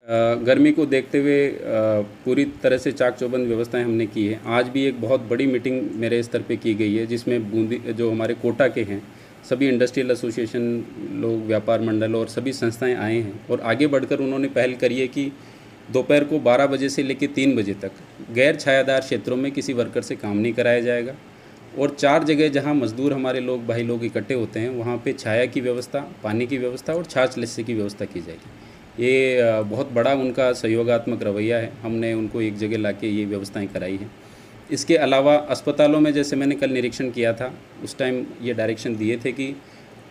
गर्मी को देखते हुए पूरी तरह से चाक चौबंद व्यवस्थाएं हमने की है। आज भी एक बहुत बड़ी मीटिंग मेरे स्तर पे की गई है, जिसमें बूंदी जो हमारे कोटा के हैं सभी इंडस्ट्रियल एसोसिएशन लोग, व्यापार मंडल और सभी संस्थाएं आए हैं। और आगे बढ़कर उन्होंने पहल करी है कि दोपहर को 12 बजे से लेकर 3 बजे तक गैर छायादार क्षेत्रों में किसी वर्कर से काम नहीं कराया जाएगा। और 4 जगह जहां मजदूर हमारे लोग भाई लोग इकट्ठे होते हैं वहां पे छाया की व्यवस्था, पानी की व्यवस्था और छाछ लस्सी की व्यवस्था की जाएगी। ये बहुत बड़ा उनका सहयोगात्मक रवैया है। हमने उनको एक जगह लाके ये व्यवस्थाएं कराई हैं। इसके अलावा अस्पतालों में जैसे मैंने कल निरीक्षण किया था, उस टाइम ये डायरेक्शन दिए थे कि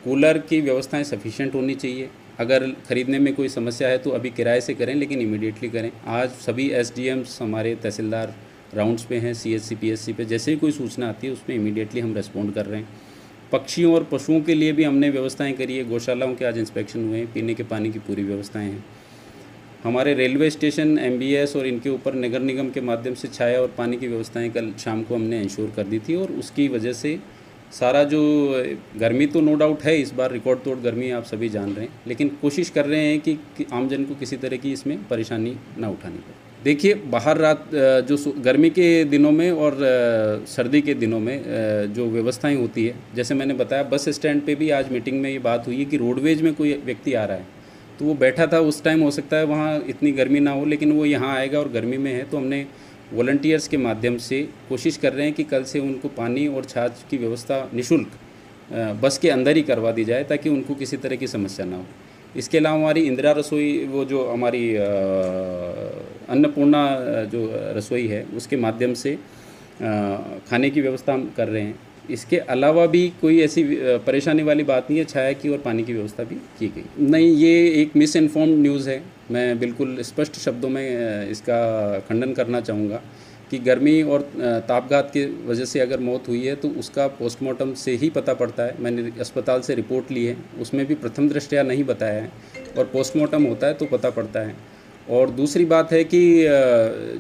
कूलर की व्यवस्थाएं सफिशिएंट होनी चाहिए। अगर ख़रीदने में कोई समस्या है तो अभी किराए से करें, लेकिन इमीडिएटली करें। आज सभी एसडीएम्स हमारे तहसीलदार राउंड्स पे हैं, सीएचसी पीएचसी पे, जैसे ही कोई सूचना आती है उसमें इमीडिएटली हम रेस्पॉन्ड कर रहे हैं। पक्षियों और पशुओं के लिए भी हमने व्यवस्थाएं करी है। गौशालाओं के आज इंस्पेक्शन हुए हैं, पीने के पानी की पूरी व्यवस्थाएं हैं। हमारे रेलवे स्टेशन, एमबीएस और इनके ऊपर नगर निगम के माध्यम से छाया और पानी की व्यवस्थाएं कल शाम को हमने इंश्योर कर दी थी। और उसकी वजह से सारा जो गर्मी तो नो डाउट है, इस बार रिकॉर्ड तोड़ गर्मी आप सभी जान रहे हैं, लेकिन कोशिश कर रहे हैं कि आमजन को किसी तरह की इसमें परेशानी ना उठानी पड़े। देखिए, बाहर रात जो गर्मी के दिनों में और सर्दी के दिनों में जो व्यवस्थाएं होती है, जैसे मैंने बताया बस स्टैंड पे भी आज मीटिंग में ये बात हुई है कि रोडवेज में कोई व्यक्ति आ रहा है तो वो बैठा था उस टाइम, हो सकता है वहाँ इतनी गर्मी ना हो, लेकिन वो यहाँ आएगा और गर्मी में है, तो हमने वॉलंटियर्स के माध्यम से कोशिश कर रहे हैं कि कल से उनको पानी और छाछ की व्यवस्था निःशुल्क बस के अंदर ही करवा दी जाए, ताकि उनको किसी तरह की समस्या ना हो। इसके अलावा हमारी इंदिरा रसोई, वो जो हमारी अन्नपूर्णा जो रसोई है, उसके माध्यम से खाने की व्यवस्था हम कर रहे हैं। इसके अलावा भी कोई ऐसी परेशानी वाली बात नहीं है। छाया की और पानी की व्यवस्था भी की गई। नहीं, ये एक मिस इन्फॉर्म्ड न्यूज़ है। मैं बिल्कुल स्पष्ट शब्दों में इसका खंडन करना चाहूँगा कि गर्मी और तापघात की वजह से अगर मौत हुई है तो उसका पोस्टमार्टम से ही पता पड़ता है। मैंने अस्पताल से रिपोर्ट ली है, उसमें भी प्रथम दृष्टया नहीं बताया है, और पोस्टमार्टम होता है तो पता पड़ता है। और दूसरी बात है कि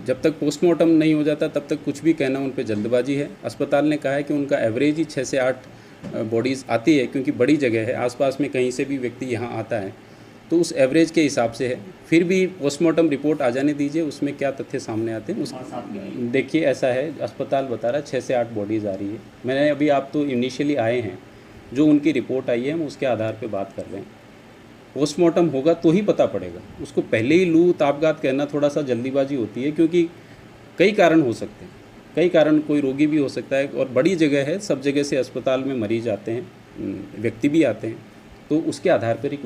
जब तक पोस्टमार्टम नहीं हो जाता तब तक कुछ भी कहना उन पे जल्दबाजी है। अस्पताल ने कहा है कि उनका एवरेज ही 6 से 8 बॉडीज़ आती है, क्योंकि बड़ी जगह है, आसपास में कहीं से भी व्यक्ति यहाँ आता है, तो उस एवरेज के हिसाब से है। फिर भी पोस्टमार्टम रिपोर्ट आ जाने दीजिए, उसमें क्या तथ्य सामने आते हैं उस देखिए। ऐसा है, अस्पताल बता रहा है 6 से 8 बॉडीज़ आ रही है। मैंने अभी, आप तो इनिशियली आए हैं, जो उनकी रिपोर्ट आई है हम उसके आधार पर बात कर रहे हैं। पोस्टमार्टम होगा तो ही पता पड़ेगा। उसको पहले ही लू तापघात कहना थोड़ा सा जल्दीबाजी होती है, क्योंकि कई कारण हो सकते हैं, कई कारण, कोई रोगी भी हो सकता है, और बड़ी जगह है, सब जगह से अस्पताल में मरीज आते हैं, व्यक्ति भी आते हैं, तो उसके आधार पर ही कुछ